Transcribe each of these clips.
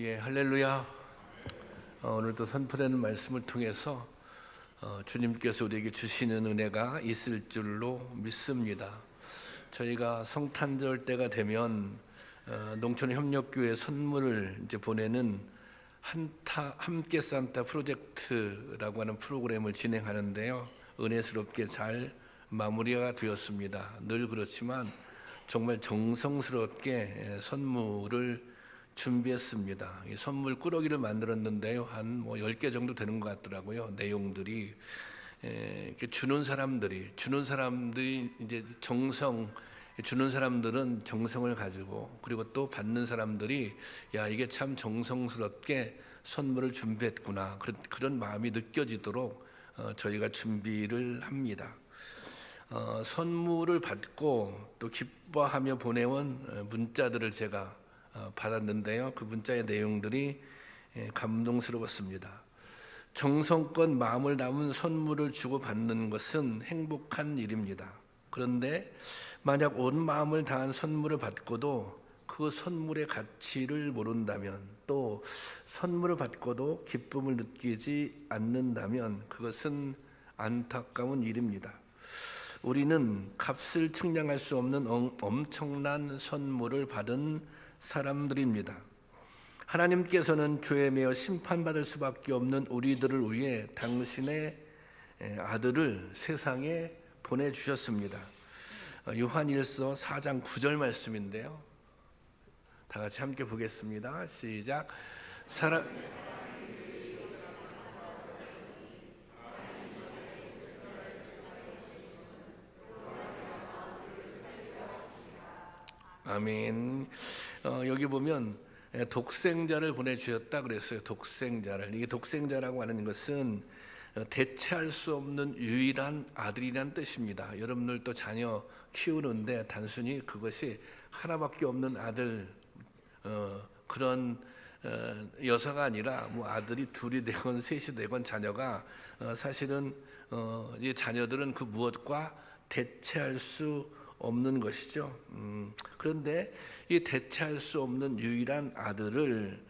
할렐루야. 오늘도 선포되는 말씀을 통해서 주님께서 우리에게 주시는 은혜가 있을 줄로 믿습니다. 저희가 성탄절 때가 되면 농촌협력교회 선물을 이제 보내는 함께 산타 프로젝트라고 하는 프로그램을 진행하는데요. 은혜스럽게 잘 마무리가 되었습니다. 늘 그렇지만 정말 정성스럽게 선물을 준비했습니다. 이 선물 꾸러기를 만들었는데요. 한 10개 정도 되는 것 같더라고요. 내용들이 주는 사람들이 이제 주는 사람들은 정성을 가지고, 그리고 또 받는 사람들이 이게 참 정성스럽게 선물을 준비했구나, 그런 마음이 느껴지도록 저희가 준비를 합니다. 선물을 받고 또 기뻐하며 보내온 문자들을 제가 받았는데요. 그 문자의 내용들이 감동스러웠습니다. 정성껏 마음을 담은 선물을 주고받는 것은 행복한 일입니다. 그런데 만약 온 마음을 다한 선물을 받고도 그 선물의 가치를 모른다면, 또 선물을 받고도 기쁨을 느끼지 않는다면 그것은 안타까운 일입니다. 우리는 값을 측량할 수 없는 엄청난 선물을 받은 사람들입니다. 하나님께서는 죄에 매여 심판받을 수밖에 없는 우리들을 위해 당신의 아들을 세상에 보내주셨습니다. 요한일서 4장 9절 말씀인데요. 다 같이 함께 보겠습니다. 시작. 아멘. 여기 보면 독생자를 보내주셨다 그랬어요. 독생자를. 이게 독생자라고 하는 것은 대체할 수 없는 유일한 아들이란 뜻입니다. 여러분들도 자녀 키우는데 단순히 그것이 하나밖에 없는 아들, 그런 여사가 아니라 아들이 둘이 되건 셋이 되건 자녀가 사실은 이 자녀들은 그 무엇과 대체할 수 없는 것이죠. 그런데 이 대체할 수 없는 유일한 아들을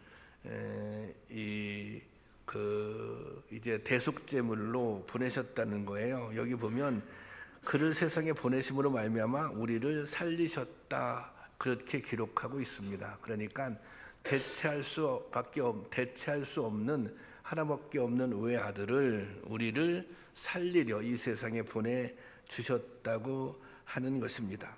이제 대속제물로 보내셨다는 거예요. 여기 보면 그를 세상에 보내심으로 말미암아 우리를 살리셨다, 그렇게 기록하고 있습니다. 그러니까 대체할 수 없는 하나밖에 없는 외아들을 우리를 살리려 이 세상에 보내주셨다고 하는 것입니다.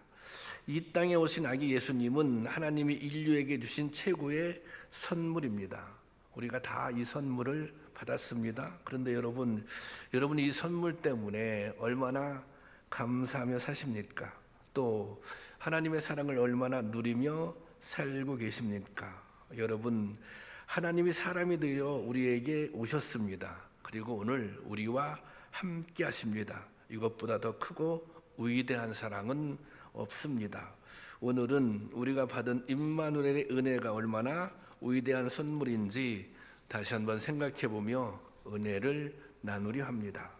이 땅에 오신 아기 예수님은 하나님이 인류에게 주신 최고의 선물입니다. 우리가 다 이 선물을 받았습니다. 그런데 여러분이 이 선물 때문에 얼마나 감사하며 사십니까? 또 하나님의 사랑을 얼마나 누리며 살고 계십니까? 여러분, 하나님이 사람이 되어 우리에게 오셨습니다. 그리고 오늘 우리와 함께 하십니다. 이것보다 더 크고 위대한 사랑은 없습니다. 오늘은 우리가 받은 임마누엘의 은혜가 얼마나 위대한 선물인지 다시 한번 생각해보며 은혜를 나누려 합니다.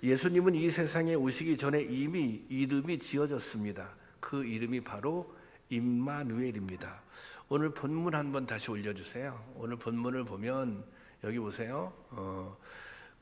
예수님은 이 세상에 오시기 전에 이미 이름이 지어졌습니다. 그 이름이 바로 임마누엘입니다. 오늘 본문 한번 다시 올려주세요. 오늘 본문을 보면 여기 보세요.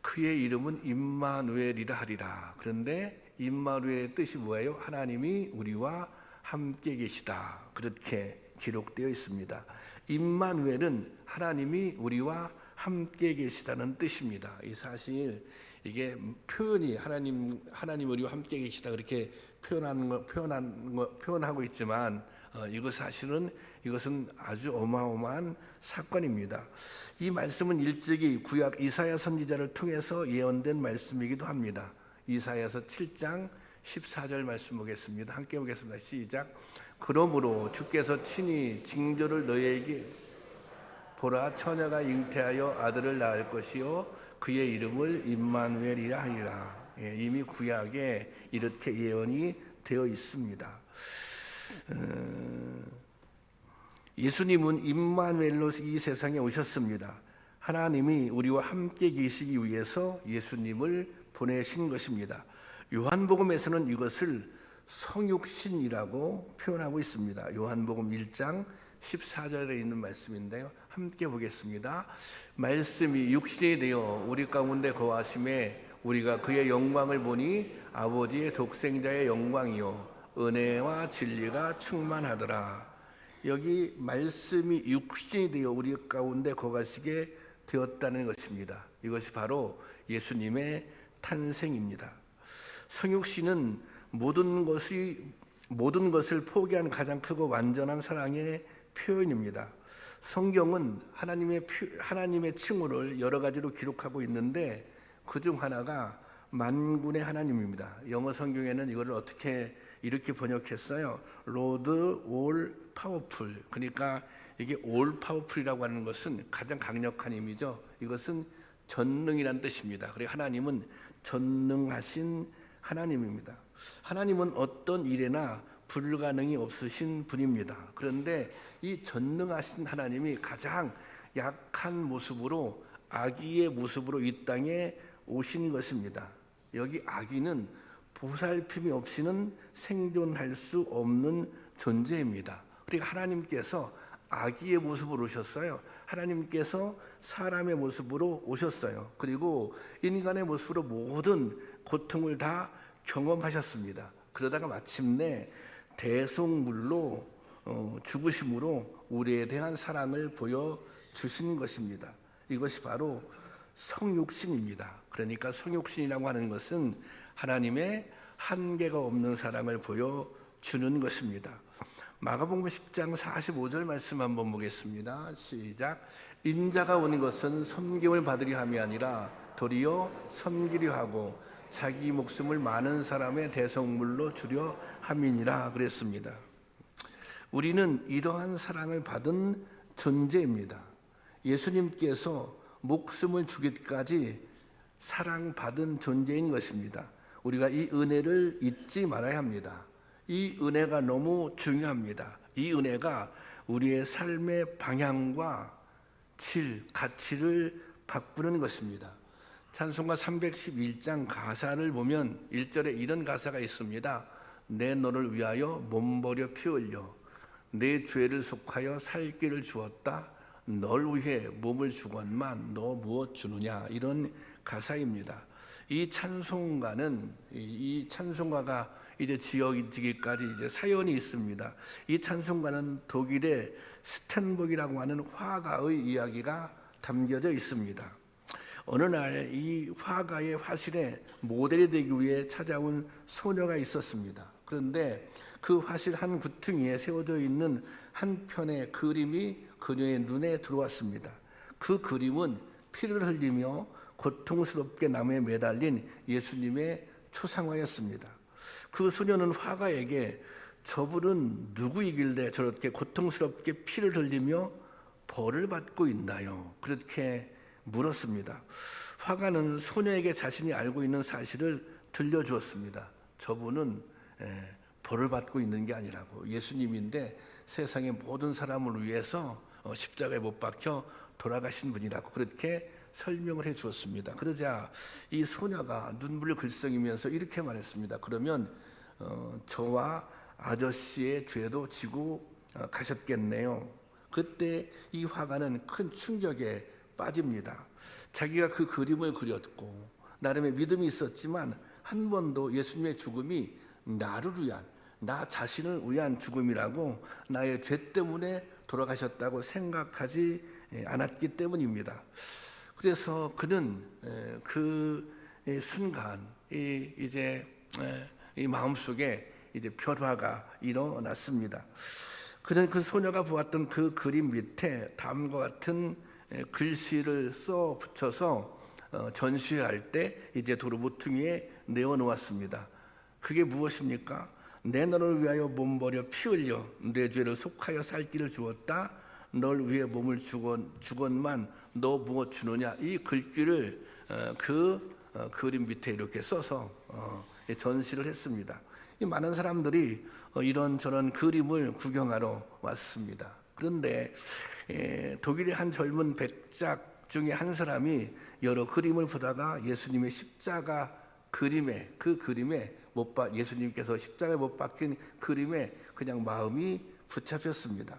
그의 이름은 임마누엘이라 하리라. 그런데 임마누엘의 뜻이 뭐예요? 하나님이 우리와 함께 계시다, 그렇게 기록되어 있습니다. 임마누엘은 하나님이 우리와 함께 계시다는 뜻입니다. 이 사실 이게 표현이 하나님 우리와 함께 계시다 그렇게 표현하고 있지만 이것은 아주 어마어마한 사건입니다. 이 말씀은 일찍이 구약 이사야 선지자를 통해서 예언된 말씀이기도 합니다. 이사야서 7장 14절 말씀 보겠습니다. 함께 보겠습니다. 시작. 그러므로 주께서 친히 징조를 너희에게 보라, 처녀가 잉태하여 아들을 낳을 것이요 그의 이름을 임마누엘이라 하리라. 이미 구약에 이렇게 예언이 되어 있습니다. 예수님은 임마누엘로 이 세상에 오셨습니다. 하나님이 우리와 함께 계시기 위해서 예수님을 보내신 것입니다. 요한복음에서는 이것을 성육신이라고 표현하고 있습니다. 요한복음 1장 14절에 있는 말씀인데요. 함께 보겠습니다. 말씀이 육신이 되어 우리 가운데 거하심에 우리가 그의 영광을 보니 아버지의 독생자의 영광이요 은혜와 진리가 충만하더라. 여기 말씀이 육신이 되어 우리 가운데 거하시게 되었다는 것입니다. 이것이 바로 예수님의 탄생입니다. 성육신은 모든 것을 포기한 가장 크고 완전한 사랑의 표현입니다. 성경은 하나님의 칭호를 여러 가지로 기록하고 있는데 그중 하나가 만군의 하나님입니다. 영어 성경에는 이거를 이렇게 번역했어요. Lord all powerful. 그러니까 이게 all powerful이라고 하는 것은 가장 강력한 힘이죠. 이것은 전능이라는 뜻입니다. 그리고 하나님은 전능하신 하나님입니다. 하나님은 어떤 일에나 불가능이 없으신 분입니다. 그런데 이 전능하신 하나님이 가장 약한 모습으로 아기의 모습으로 이 땅에 오신 것입니다. 여기 아기는 보살핌이 없이는 생존할 수 없는 존재입니다. 그러니까 하나님께서 아기의 모습으로 오셨어요. 하나님께서 사람의 모습으로 오셨어요. 그리고 인간의 모습으로 모든 고통을 다 경험하셨습니다. 그러다가 마침내 대속물로 죽으심으로 우리에 대한 사랑을 보여주신 것입니다. 이것이 바로 성육신입니다. 그러니까 성육신이라고 하는 것은 하나님의 한계가 없는 사랑을 보여주는 것입니다. 마가복음 10장 45절 말씀 한번 보겠습니다. 시작. 인자가 온 것은 섬김을 받으려 함이 아니라 도리어 섬기려 하고 자기 목숨을 많은 사람의 대속물로 주려 함이니라 그랬습니다. 우리는 이러한 사랑을 받은 존재입니다. 예수님께서 목숨을 주기까지 사랑받은 존재인 것입니다. 우리가 이 은혜를 잊지 말아야 합니다. 이 은혜가 너무 중요합니다. 이 은혜가 우리의 삶의 방향과 가치를 바꾸는 것입니다. 찬송가 311장 가사를 보면 1절에 이런 가사가 있습니다. 내 너를 위하여 몸버려 피 흘려 내 죄를 속하여 살 길을 주었다. 널 위해 몸을 주건만 너 무엇 주느냐, 이런 가사입니다. 이 찬송가가 이제 지어지기까지 이제 사연이 있습니다. 이 찬송가는 독일의 스텐복이라고 하는 화가의 이야기가 담겨져 있습니다. 어느 날 이 화가의 화실에 모델이 되기 위해 찾아온 소녀가 있었습니다. 그런데 그 화실 한 구퉁이에 세워져 있는 한 편의 그림이 그녀의 눈에 들어왔습니다. 그 그림은 피를 흘리며 고통스럽게 나무에 매달린 예수님의 초상화였습니다. 그 소녀는 화가에게 저분은 누구이길래 저렇게 고통스럽게 피를 흘리며 벌을 받고 있나요? 그렇게 물었습니다. 화가는 소녀에게 자신이 알고 있는 사실을 들려주었습니다. 저분은 벌을 받고 있는 게 아니라고, 예수님인데 세상의 모든 사람을 위해서 십자가에 못 박혀 돌아가신 분이라고 그렇게 설명을 해 주었습니다. 그러자 이 소녀가 눈물을 글썽이면서 이렇게 말했습니다. 그러면 저와 아저씨의 죄도 지고 가셨겠네요. 그때 이 화가는 큰 충격에 빠집니다. 자기가 그 그림을 그렸고 나름의 믿음이 있었지만 한 번도 예수님의 죽음이 나를 위한, 나 자신을 위한 죽음이라고, 나의 죄 때문에 돌아가셨다고 생각하지 않았기 때문입니다. 그래서 그는 그 순간 이제 이 마음속에 이제 변화가 일어났습니다. 그는 그 소녀가 보았던 그 그림 밑에 다음과 같은 글씨를 써 붙여서 전시회할 때 이제 도로 모퉁이에 내어 놓았습니다. 그게 무엇입니까? 내 너를 위하여 몸버려 피 흘려 내 죄를 속하여 살 길을 주었다. 널 위해 몸을 주건만 너 무엇 주느냐. 이 글귀를 그 그림 밑에 이렇게 써서 전시를 했습니다. 많은 사람들이 이런저런 그림을 구경하러 왔습니다. 그런데 독일의 한 젊은 백작 중에 한 사람이 여러 그림을 보다가 예수님의 십자가 그림에, 예수님께서 십자가에 못 박힌 그림에 그냥 마음이 붙잡혔습니다.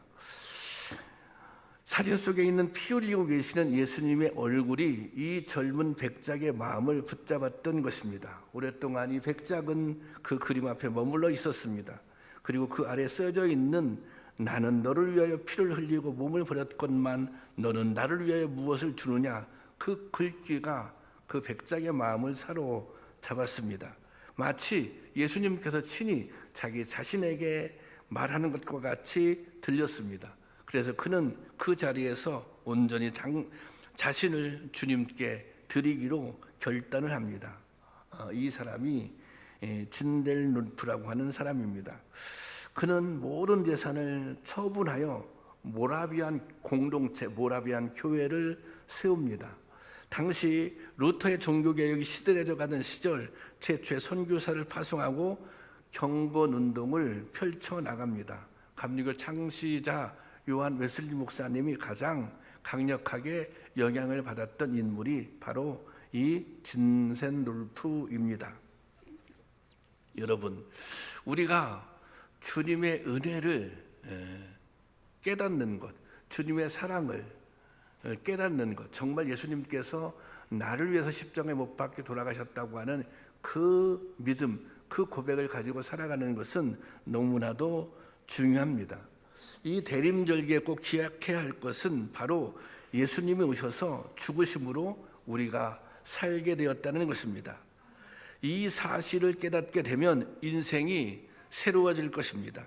사진 속에 있는 피 흘리고 계시는 예수님의 얼굴이 이 젊은 백작의 마음을 붙잡았던 것입니다. 오랫동안 이 백작은 그 그림 앞에 머물러 있었습니다. 그리고 그 아래 써져 있는 나는 너를 위하여 피를 흘리고 몸을 버렸건만 너는 나를 위하여 무엇을 주느냐, 그 글귀가 그 백작의 마음을 사로잡았습니다. 마치 예수님께서 친히 자기 자신에게 말하는 것과 같이 들렸습니다. 그래서 그는 그 자리에서 온전히 자신을 주님께 드리기로 결단을 합니다. 이 사람이 진델룰프라고 하는 사람입니다. 그는 모든 재산을 처분하여 모라비안 공동체, 모라비안 교회를 세웁니다. 당시 루터의 종교개혁이 시들해져 가던 시절 최초의 선교사를 파송하고 경건운동을 펼쳐나갑니다. 감리교 창시자 요한 웨슬리 목사님이 가장 강력하게 영향을 받았던 인물이 바로 이 진센룰프입니다. 여러분, 우리가 주님의 은혜를 깨닫는 것, 주님의 사랑을 깨닫는 것, 정말 예수님께서 나를 위해서 십자가에 못 박혀 돌아가셨다고 하는 그 믿음, 그 고백을 가지고 살아가는 것은 너무나도 중요합니다. 이 대림절기에 꼭 기억해야 할 것은 바로 예수님이 오셔서 죽으심으로 우리가 살게 되었다는 것입니다. 이 사실을 깨닫게 되면 인생이 새로워질 것입니다.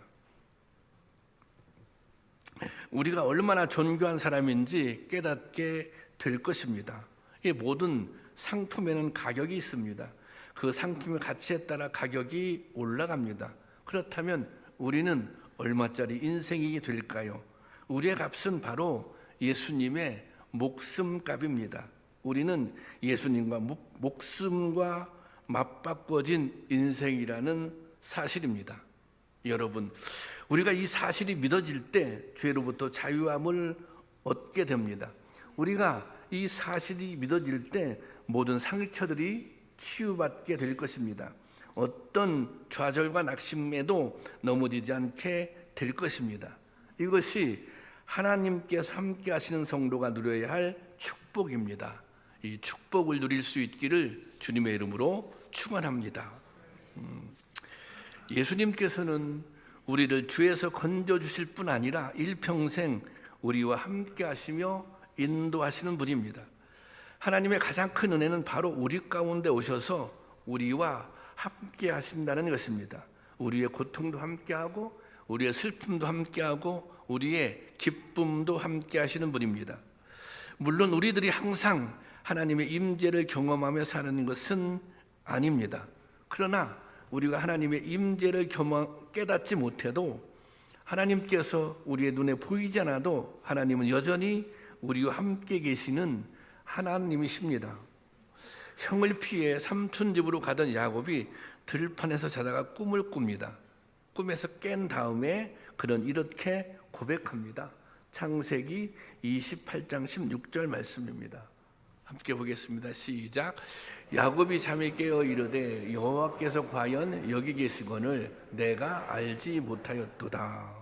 우리가 얼마나 존귀한 사람인지 깨닫게 될 것입니다. 이 모든 상품에는 가격이 있습니다. 그 상품의 가치에 따라 가격이 올라갑니다. 그렇다면 우리는 얼마짜리 인생이 될까요? 우리의 값은 바로 예수님의 목숨값입니다. 우리는 예수님과 목숨과 맞바꿔진 인생이라는 사실입니다. 여러분, 우리가 이 사실이 믿어질 때 죄로부터 자유함을 얻게 됩니다. 우리가 이 사실이 믿어질 때 모든 상처들이 치유받게 될 것입니다. 어떤 좌절과 낙심에도 넘어지지 않게 될 것입니다. 이것이 하나님께서 함께 하시는 성도가 누려야 할 축복입니다. 이 축복을 누릴 수 있기를 주님의 이름으로 축원합니다. 예수님께서는 우리를 죄에서 건져주실 뿐 아니라 일평생 우리와 함께 하시며 인도하시는 분입니다. 하나님의 가장 큰 은혜는 바로 우리 가운데 오셔서 우리와 함께 하신다는 것입니다. 우리의 고통도 함께하고 우리의 슬픔도 함께하고 우리의 기쁨도 함께 하시는 분입니다. 물론 우리들이 항상 하나님의 임재를 경험하며 사는 것은 아닙니다. 그러나 우리가 하나님의 임재를 깨닫지 못해도 하나님께서 우리의 눈에 보이지 않아도 하나님은 여전히 우리와 함께 계시는 하나님이십니다. 형을 피해 삼촌 집으로 가던 야곱이 들판에서 자다가 꿈을 꿉니다. 꿈에서 깬 다음에 그는 이렇게 고백합니다. 창세기 28장 16절 말씀입니다. 함께 보겠습니다. 시작. 야곱이 잠에 깨어 이르되 여호와께서 과연 여기 계시거늘 내가 알지 못하였도다.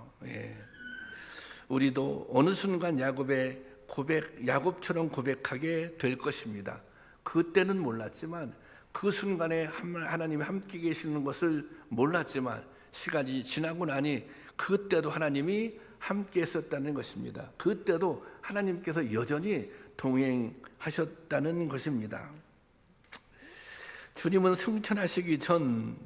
우리도 어느 순간 야곱처럼 고백하게 될 것입니다. 그때는 몰랐지만 그 순간에 하나님이 함께 계시는 것을 몰랐지만 시간이 지나고 나니 그때도 하나님이 함께 했었다는 것입니다. 그때도 하나님께서 여전히 동행하셨다는 것입니다. 주님은 승천하시기 전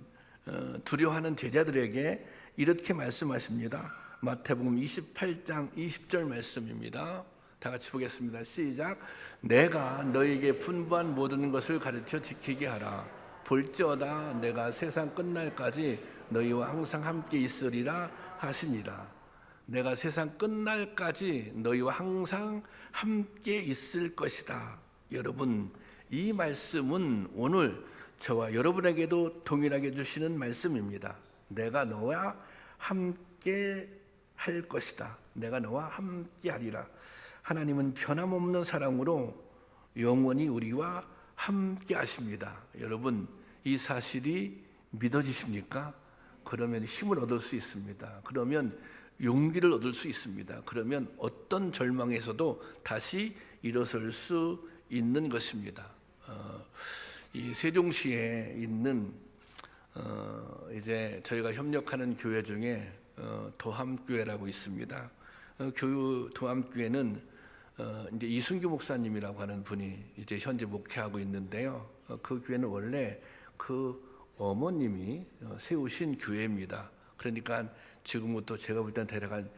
두려워하는 제자들에게 이렇게 말씀하십니다. 마태복음 28장 20절 말씀입니다. 다 같이 보겠습니다. 시작. 내가 너에게 분부한 모든 것을 가르쳐 지키게 하라. 볼지어다 내가 세상 끝날까지 너희와 항상 함께 있으리라 하시니라. 내가 세상 끝날까지 너희와 항상 함께 있을 것이다. 여러분, 이 말씀은 오늘 저와 여러분에게도 동일하게 주시는 말씀입니다. 내가 너와 함께 할 것이다. 내가 너와 함께 하리라. 하나님은 변함없는 사랑으로 영원히 우리와 함께 하십니다. 여러분, 이 사실이 믿어지십니까? 그러면 힘을 얻을 수 있습니다. 그러면 용기를 얻을 수 있습니다. 그러면 어떤 절망에서도 다시 일어설 수 있는 것입니다. 이 세종시에 있는 이제 저희가 협력하는 교회 중에 도함교회라고 있습니다. 도함교회는 이제 이순규 목사님이라고 하는 분이 이제 현재 목회하고 있는데요. 그 교회는 원래 그 어머님이 세우신 교회입니다. 그러니까 지금부터 제가 볼 때는 대략 한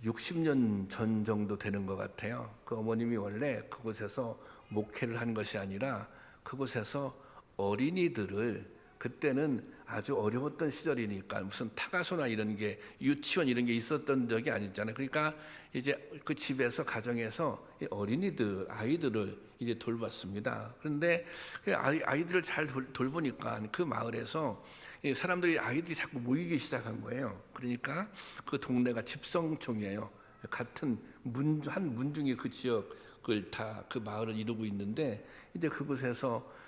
60년 전 정도 되는 것 같아요. 그 어머님이 원래 그곳에서 목회를 한 것이 아니라 그곳에서 어린이들을, 그때는 아주 어려웠던 시절이니까 무슨 타가소나 이런 게, 유치원 이런 게 있었던 적이 아니잖아요. 그러니까 이제 그 집에서, 가정에서 아이들을 이제 돌봤습니다. 그런데 아이들을 잘 돌보니까 그 마을에서 아이들이 자꾸 모이기 시작한 거예요. 그러니까 그 동네가 집성촌이에요. 같은 한 문중이 그 지역을 다, 그 마을을 이루고 있는데, 이제 그곳에서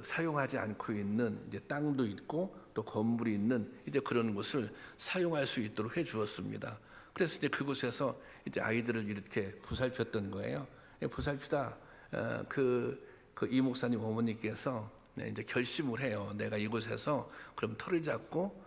사용하지 않고 있는 이제 땅도 있고 또 건물이 있는 이제 그런 곳을 사용할 수 있도록 해 주었습니다. 그래서 이제 그곳에서 이제 아이들을 이렇게 보살폈던 거예요. 보살피다 이 목사님 어머니께서 이제 결심을 해요. 내가 이곳에서 그럼 터를 잡고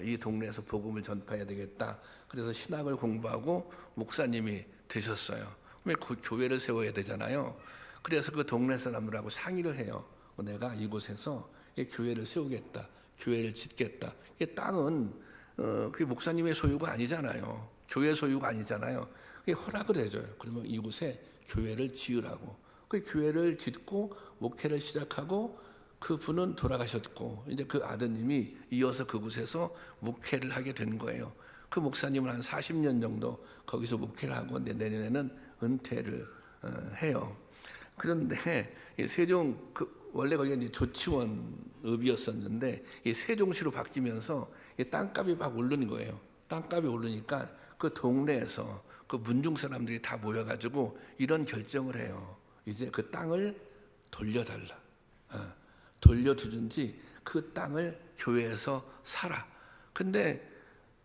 이 동네에서 복음을 전파해야 되겠다. 그래서 신학을 공부하고 목사님이 되셨어요. 왜 교회를 세워야 되잖아요. 그래서 그 동네 사람들하고 상의를 해요. 내가 이곳에서 교회를 세우겠다, 교회를 짓겠다. 이 땅은 그 목사님의 소유가 아니잖아요. 교회 소유가 아니잖아요. 허락을 해줘요. 그러면 이곳에 교회를 지으라고. 그 교회를 짓고 목회를 시작하고, 그 분은 돌아가셨고 이제 그 아드님이 이어서 그곳에서 목회를 하게 된 거예요. 그 목사님은 한 40년 정도 거기서 목회를 하고 내년에는 은퇴를 해요. 그런데 세종 원래 거기가 이제 조치원읍이었었는데 이 세종시로 바뀌면서 이 땅값이 막 오르는 거예요. 땅값이 오르니까 그 동네에서 그 문중 사람들이 다 모여가지고 이런 결정을 해요. 이제 그 땅을 돌려달라. 돌려주든지 그 땅을 교회에서 사라. 근데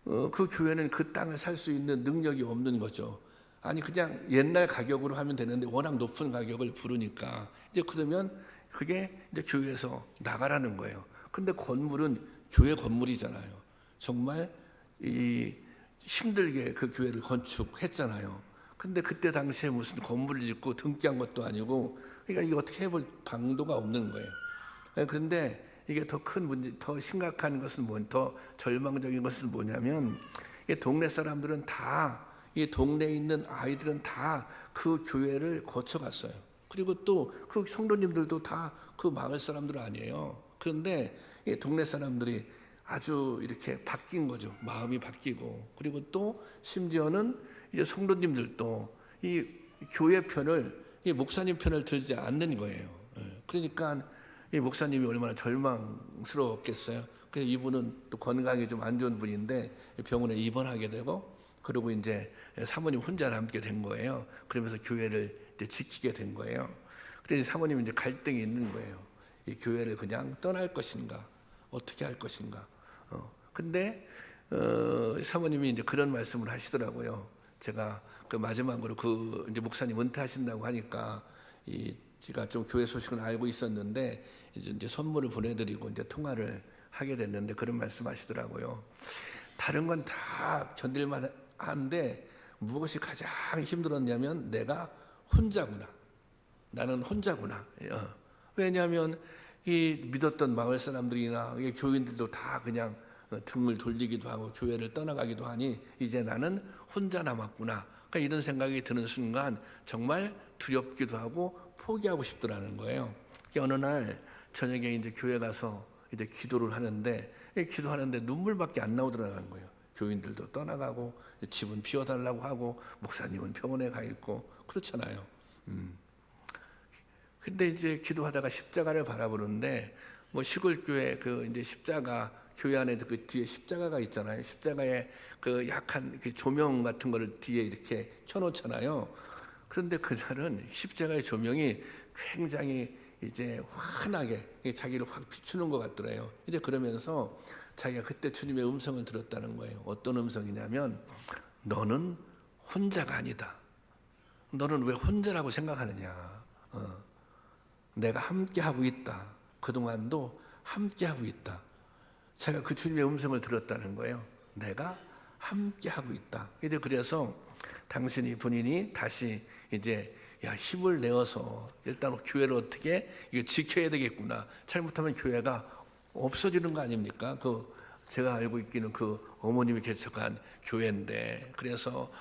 그 교회는 그 땅을 살 수 있는 능력이 없는 거죠. 아니 그냥 옛날 가격으로 하면 되는데 워낙 높은 가격을 부르니까 이제 그러면 그게 이제 교회에서 나가라는 거예요. 근데 건물은 교회 건물이잖아요. 정말 힘들게 그 교회를 건축했잖아요. 근데 그때 당시에 무슨 건물을 짓고 등기한 것도 아니고, 그러니까 이거 어떻게 해볼 방도가 없는 거예요. 그런데 이게 더 큰 문제, 더 심각한 것은 더 절망적인 것은 뭐냐면, 이 동네 사람들은 다, 이 동네에 있는 아이들은 다 그 교회를 거쳐갔어요. 그리고 또 그 성도님들도 다 그 마을 사람들 아니에요. 그런데 이 동네 사람들이 아주 이렇게 바뀐 거죠. 마음이 바뀌고, 그리고 또 심지어는 이제 성도님들도 이 교회 편을, 이 목사님 편을 들지 않는 거예요. 그러니까 이 목사님이 얼마나 절망스러웠겠어요. 그래서 이분은 또 건강이 좀 안 좋은 분인데 병원에 입원하게 되고, 그리고 이제 사모님 혼자 남게 된 거예요. 그러면서 교회를 이제 지키게 된 거예요. 그래서 사모님이 이제 갈등이 있는 거예요. 이 교회를 그냥 떠날 것인가, 어떻게 할 것인가. 근데 사모님이 이제 그런 말씀을 하시더라고요. 제가 그 마지막으로 그 이제 목사님 은퇴하신다고 하니까 제가 좀 교회 소식은 알고 있었는데 이제 선물을 보내드리고 이제 통화를 하게 됐는데 그런 말씀하시더라고요. 다른 건 다 견딜만 한데 무엇이 가장 힘들었냐면 내가 혼자구나. 나는 혼자구나. 왜냐하면 이 믿었던 마을 사람들이나 교인들도 다 그냥 등을 돌리기도 하고 교회를 떠나가기도 하니 이제 나는 혼자 남았구나. 그러니까 이런 생각이 드는 순간 정말 두렵기도 하고 포기하고 싶더라는 거예요. 어느 날 저녁에 이제 교회 가서 이제 기도를 하는데 눈물밖에 안 나오더라는 거예요. 교인들도 떠나가고 집은 비워달라고 하고 목사님은 병원에 가 있고 그렇잖아요. 근데 이제 기도하다가 십자가를 바라보는데 뭐 시골 교회 그 이제 십자가 교회 안에 그 뒤에 십자가가 있잖아요. 십자가에 그 약한 그 조명 같은 거를 뒤에 이렇게 켜놓잖아요. 그런데 그날은 십자가의 조명이 굉장히 이제 환하게 자기를 확 비추는 것 같더래요. 이제 그러면서 자기가 그때 주님의 음성을 들었다는 거예요. 어떤 음성이냐면 너는 혼자가 아니다. 너는 왜 혼자라고 생각하느냐. 내가 함께하고 있다. 그동안도 함께하고 있다. 제가 그 주님의 음성을 들었다는 거예요. 내가 함께하고 있다. 이제 그래서 당신이 본인이 다시 이제 힘을 내어서 일단 교회를 어떻게 이거 지켜야 되겠구나. 잘못하면 교회가 없어지는 거 아닙니까? 제가 알고 있기는 그 어머님이 개척한 교회인데, 그래서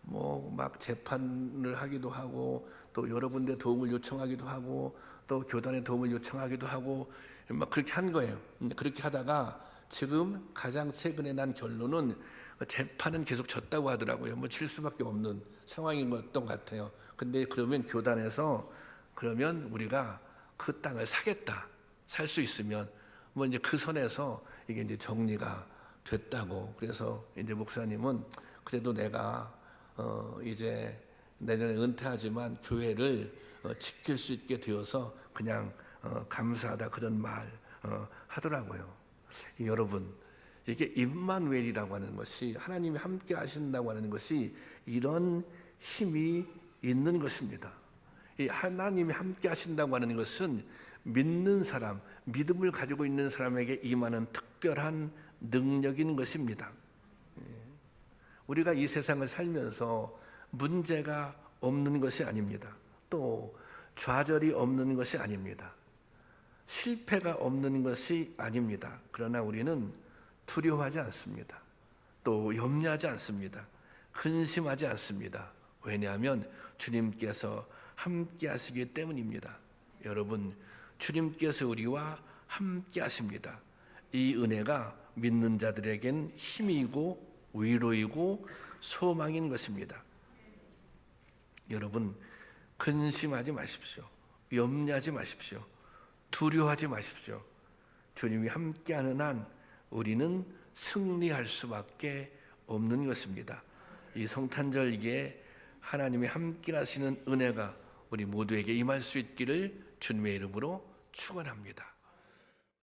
뭐 막 재판을 하기도 하고 또 여러 군데 도움을 요청하기도 하고 또 교단의 도움을 요청하기도 하고 막 그렇게 한 거예요. 그렇게 하다가 지금 가장 최근에 난 결론은 재판은 계속 졌다고 하더라고요. 뭐 질 수밖에 없는 상황인 것던 같아요. 근데 그러면 교단에서 그러면 우리가 그 땅을 사겠다. 살 수 있으면 뭐 이제 그 선에서 이게 이제 정리가 됐다고. 그래서 이제 목사님은 그래도 내가 이제 내년에 은퇴하지만 교회를 지킬 수 있게 되어서 그냥 감사하다 그런 말 하더라고요. 여러분, 이게 임마누엘이라고 하는 것이 하나님이 함께 하신다고 하는 것이 이런 힘이 있는 것입니다. 이 하나님이 함께 하신다고 하는 것은 믿는 사람, 믿음을 가지고 있는 사람에게 임하는 특별한 능력인 것입니다. 우리가 이 세상을 살면서 문제가 없는 것이 아닙니다. 또 좌절이 없는 것이 아닙니다. 실패가 없는 것이 아닙니다. 그러나 우리는 두려워하지 않습니다. 또 염려하지 않습니다. 근심하지 않습니다. 왜냐하면 주님께서 함께 하시기 때문입니다. 여러분, 주님께서 우리와 함께 하십니다. 이 은혜가 믿는 자들에겐 힘이고 위로이고 소망인 것입니다. 여러분, 근심하지 마십시오. 염려하지 마십시오. 두려워하지 마십시오. 주님이 함께하는 한 우리는 승리할 수밖에 없는 것입니다. 이 성탄절기에 하나님이 함께 하시는 은혜가 우리 모두에게 임할 수 있기를 주님의 이름으로 축원합니다.